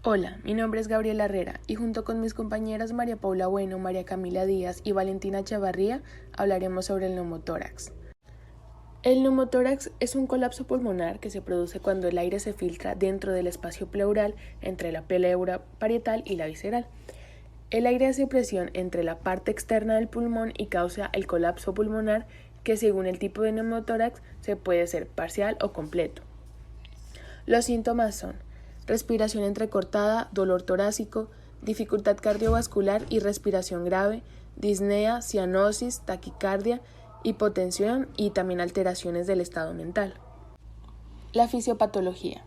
Hola, mi nombre es Gabriela Herrera y junto con mis compañeras María Paula Bueno, María Camila Díaz y Valentina Chavarría hablaremos sobre el neumotórax. El neumotórax es un colapso pulmonar que se produce cuando el aire se filtra dentro del espacio pleural entre la pleura parietal y la visceral. El aire hace presión entre la parte externa del pulmón y causa el colapso pulmonar que según el tipo de neumotórax se puede ser parcial o completo. Los síntomas son respiración entrecortada, dolor torácico, dificultad cardiovascular y respiración grave, disnea, cianosis, taquicardia, hipotensión y también alteraciones del estado mental. La fisiopatología.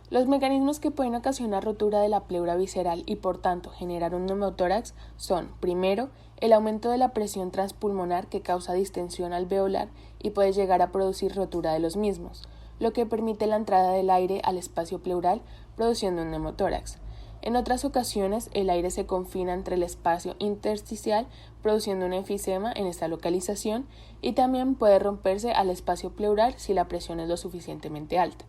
Los mecanismos que pueden ocasionar rotura de la pleura visceral y por tanto generar un neumotórax son, primero, el aumento de la presión transpulmonar que causa distensión alveolar y puede llegar a producir rotura de los mismos, lo que permite la entrada del aire al espacio pleural produciendo un neumotórax. En otras ocasiones, el aire se confina entre el espacio intersticial produciendo un enfisema en esta localización y también puede romperse al espacio pleural si la presión es lo suficientemente alta.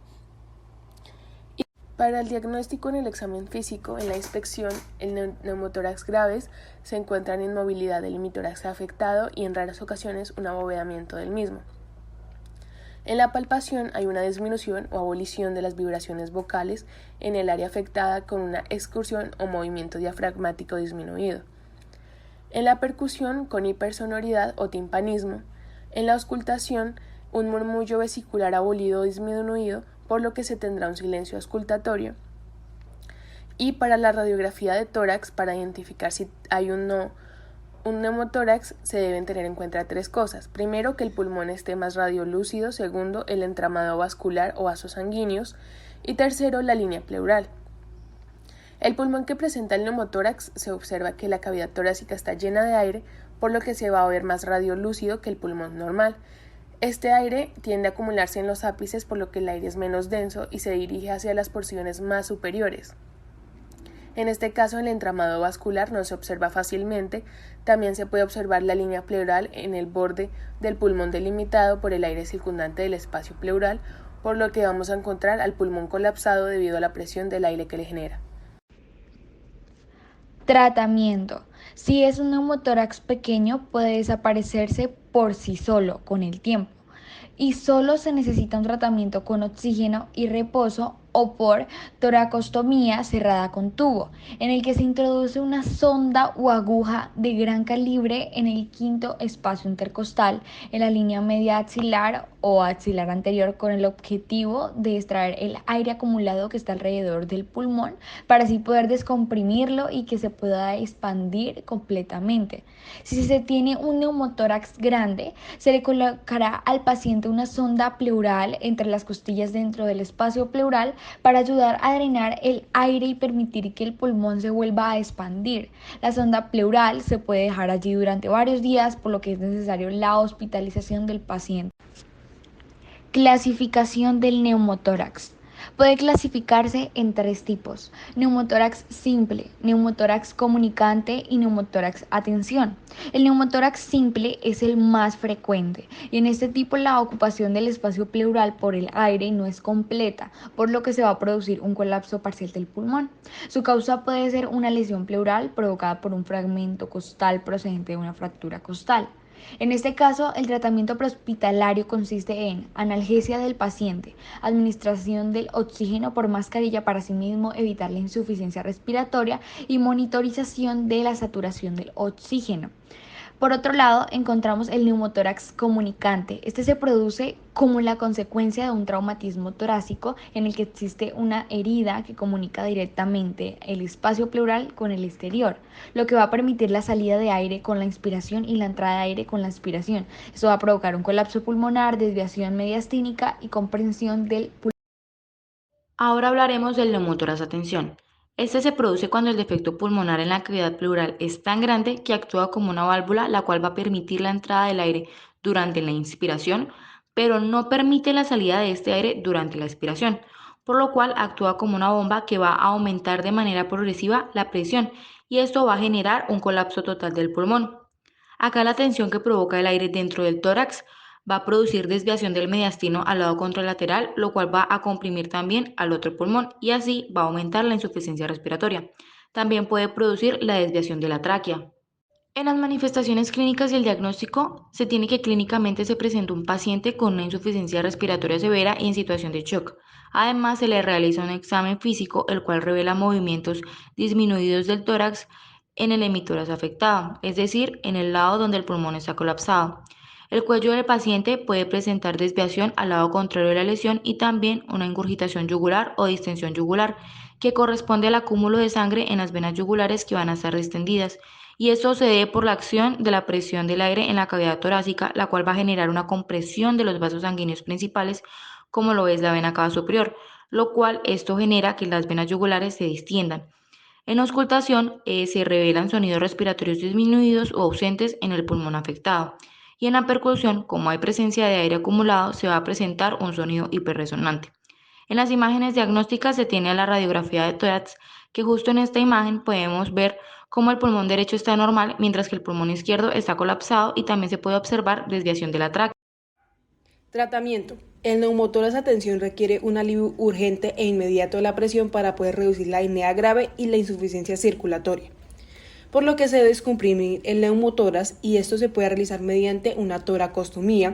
Para el diagnóstico en el examen físico, en la inspección, el neumotórax graves se encuentran inmovilidad del hemitórax afectado y en raras ocasiones un abovedamiento del mismo. En la palpación hay una disminución o abolición de las vibraciones vocales en el área afectada con una excursión o movimiento diafragmático disminuido. En la percusión con hipersonoridad o timpanismo. En la auscultación, un murmullo vesicular abolido o disminuido, por lo que se tendrá un silencio auscultatorio. Y para la radiografía de tórax, para identificar si hay un neumotórax, se deben tener en cuenta tres cosas. Primero, que el pulmón esté más radiolúcido. Segundo, el entramado vascular o vasos sanguíneos. Y tercero, la línea pleural. El pulmón que presenta el neumotórax se observa que la cavidad torácica está llena de aire, por lo que se va a ver más radiolúcido que el pulmón normal. Este aire tiende a acumularse en los ápices, por lo que el aire es menos denso y se dirige hacia las porciones más superiores. En este caso, el entramado vascular no se observa fácilmente. También se puede observar la línea pleural en el borde del pulmón delimitado por el aire circundante del espacio pleural, por lo que vamos a encontrar al pulmón colapsado debido a la presión del aire que le genera. Tratamiento. Si es un neumotórax pequeño, puede desaparecerse por sí solo con el tiempo y solo se necesita un tratamiento con oxígeno y reposo o por toracostomía cerrada con tubo, en el que se introduce una sonda o aguja de gran calibre en el quinto espacio intercostal, en la línea media axilar o axilar anterior, con el objetivo de extraer el aire acumulado que está alrededor del pulmón para así poder descomprimirlo y que se pueda expandir completamente. Si se tiene un neumotórax grande, se le colocará al paciente una sonda pleural entre las costillas dentro del espacio pleural para ayudar a drenar el aire y permitir que el pulmón se vuelva a expandir. La sonda pleural se puede dejar allí durante varios días, por lo que es necesario la hospitalización del paciente. Clasificación del neumotórax. Puede clasificarse en tres tipos: neumotórax simple, neumotórax comunicante y neumotórax atención. El neumotórax simple es el más frecuente y en este tipo la ocupación del espacio pleural por el aire no es completa, por lo que se va a producir un colapso parcial del pulmón. Su causa puede ser una lesión pleural provocada por un fragmento costal procedente de una fractura costal. En este caso, el tratamiento prehospitalario consiste en analgesia del paciente, administración del oxígeno por mascarilla para asimismo evitar la insuficiencia respiratoria y monitorización de la saturación del oxígeno. Por otro lado, encontramos el neumotórax comunicante. Este se produce como la consecuencia de un traumatismo torácico en el que existe una herida que comunica directamente el espacio pleural con el exterior, lo que va a permitir la salida de aire con la inspiración y la entrada de aire con la expiración. Esto va a provocar un colapso pulmonar, desviación mediastínica y comprensión del pulmón. Ahora hablaremos del neumotórax atención. Este se produce cuando el defecto pulmonar en la cavidad pleural es tan grande que actúa como una válvula, la cual va a permitir la entrada del aire durante la inspiración, pero no permite la salida de este aire durante la expiración, por lo cual actúa como una bomba que va a aumentar de manera progresiva la presión y esto va a generar un colapso total del pulmón. Acá la tensión que provoca el aire dentro del tórax va a producir desviación del mediastino al lado contralateral, lo cual va a comprimir también al otro pulmón y así va a aumentar la insuficiencia respiratoria. También puede producir la desviación de la tráquea. En las manifestaciones clínicas y el diagnóstico, se tiene que clínicamente se presenta un paciente con una insuficiencia respiratoria severa y en situación de shock. Además, se le realiza un examen físico, el cual revela movimientos disminuidos del tórax en el hemitórax afectado, es decir, en el lado donde el pulmón está colapsado. El cuello del paciente puede presentar desviación al lado contrario de la lesión y también una ingurgitación yugular o distensión yugular, que corresponde al acúmulo de sangre en las venas yugulares que van a estar distendidas y esto se debe por la acción de la presión del aire en la cavidad torácica, la cual va a generar una compresión de los vasos sanguíneos principales, como lo es la vena cava superior, lo cual esto genera que las venas yugulares se distiendan. En auscultación se revelan sonidos respiratorios disminuidos o ausentes en el pulmón afectado. Y en la percusión, como hay presencia de aire acumulado, se va a presentar un sonido hiperresonante. En las imágenes diagnósticas se tiene la radiografía de tórax, que justo en esta imagen podemos ver cómo el pulmón derecho está normal, mientras que el pulmón izquierdo está colapsado y también se puede observar desviación de la tráquea. Tratamiento. El neumotórax a tensión requiere un alivio urgente e inmediato de la presión para poder reducir la apnea grave y la insuficiencia circulatoria, por lo que se debe descomprimir el neumotórax y esto se puede realizar mediante una toracostomía,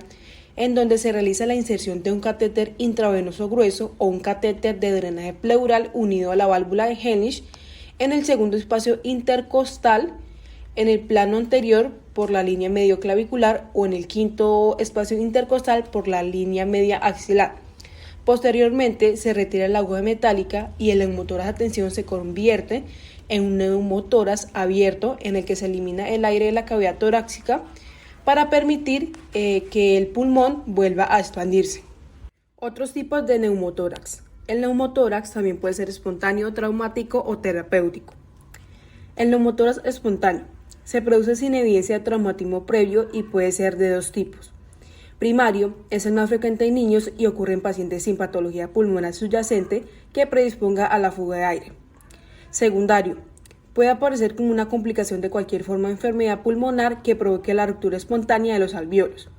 en donde se realiza la inserción de un catéter intravenoso grueso o un catéter de drenaje pleural unido a la válvula de Hennig en el segundo espacio intercostal, en el plano anterior por la línea medio clavicular o en el quinto espacio intercostal por la línea media axilar. Posteriormente se retira la aguja metálica y el neumotórax a tensión se convierte en un neumotórax abierto en el que se elimina el aire de la cavidad torácica para permitir que el pulmón vuelva a expandirse. Otros tipos de neumotórax. El neumotórax también puede ser espontáneo, traumático o terapéutico. El neumotórax espontáneo se produce sin evidencia de traumatismo previo y puede ser de dos tipos. Primario es el más frecuente en niños y ocurre en pacientes sin patología pulmonar subyacente que predisponga a la fuga de aire. Secundario puede aparecer como una complicación de cualquier forma de enfermedad pulmonar que provoque la ruptura espontánea de los alvéolos.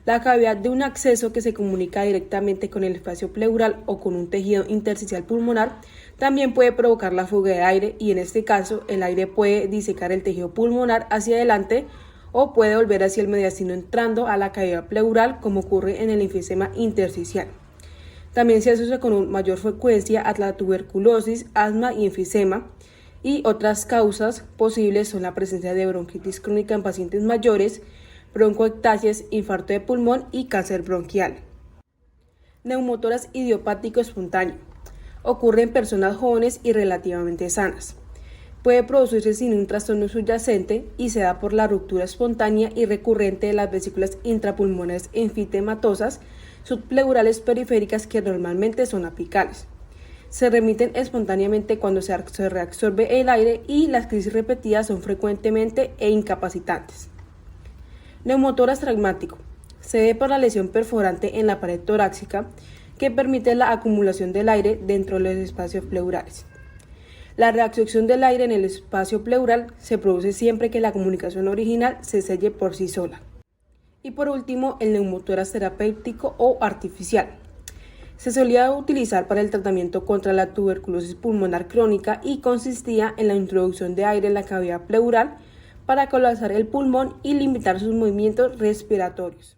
La cavidad de un acceso que se comunica directamente con el espacio pleural o con un tejido intersticial pulmonar también puede provocar la fuga de aire y en este caso el aire puede disecar el tejido pulmonar hacia adelante o puede volver hacia el mediastino entrando a la cavidad pleural como ocurre en el enfisema intersticial. También se asocia con mayor frecuencia a la tuberculosis, asma y enfisema. Y otras causas posibles son la presencia de bronquitis crónica en pacientes mayores, broncoectasias, infarto de pulmón y cáncer bronquial. Neumotórax idiopático espontáneo. Ocurre en personas jóvenes y relativamente sanas. Puede producirse sin un trastorno subyacente y se da por la ruptura espontánea y recurrente de las vesículas intrapulmonares enfitematosas subpleurales periféricas que normalmente son apicales. Se remiten espontáneamente cuando se reabsorbe el aire y las crisis repetidas son frecuentemente e incapacitantes. Neumotórax traumático. Se debe por la lesión perforante en la pared torácica que permite la acumulación del aire dentro de los espacios pleurales. La reabsorción del aire en el espacio pleural se produce siempre que la comunicación original se selle por sí sola. Y por último, el neumotórax terapéutico o artificial. Se solía utilizar para el tratamiento contra la tuberculosis pulmonar crónica y consistía en la introducción de aire en la cavidad pleural para colapsar el pulmón y limitar sus movimientos respiratorios.